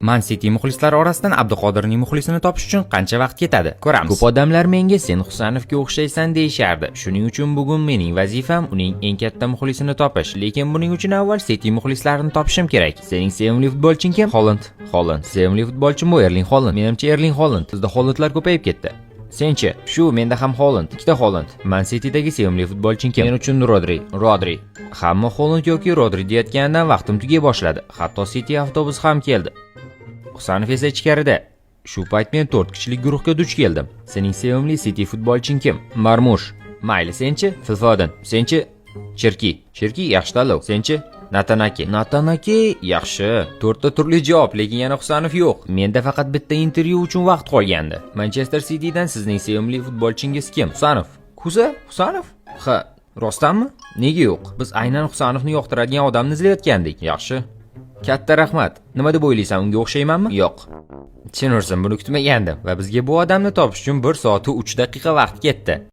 Man City muxlislari orasidan Abduqodirning muxlisini topish uchun qancha vaqt ketadi? Ko'ramiz. Ko'p odamlar menga sen Husanovga o'xshaysan deyishardi. Shuning uchun bugun mening vazifam uning eng katta muxlisini topish. Lekin buning uchun avval City muxlislarini topishim kerak. Sening sevimli futbolching kim? Holland. Sevimli futbolchim bu Erling Holland. Menimcha Erling Holland. Bizda Hollandlar ko'payib ketdi. Senchi? Shu, menda ham Holland. Ikkita Holland. Man City'dagi sevimli futbolching kim? Men uchun Rodri. Hamma Holland yoki Rodri deyotganidan vaqtim tugay boshladi. Hatto City avtobusi ham keldi. Husanov esa ichkarida. Shu payt men 4 kishilik guruhga duch keldim. Sening sevimli City futbolching kim? Marmush. Mayli, senchi? Phil Foden. Senchi? Cherki yaxshi tanlov. Senchi? Natanaki yaxshi. 4 ta turli javob, lekin yana Husanov yo'q. Menda faqat bitta intervyu uchun vaqt qolgandi. Manchester City'dan sizning sevimli futbolchingiz kim? Husanov? Ha, rostdanmi? Nega yo'q? Biz aynan Husanovni yoqtiradigan odamni izlayotgandik. Yaxshi. Katta rahmat. Nima deb o'ylaysan, unga o'xshaymanmi? Yo'q. Chin ursin, buni kutmagandim va bizga bu odamni topish uchun 1 soat va 3 daqiqa vaqt ketdi.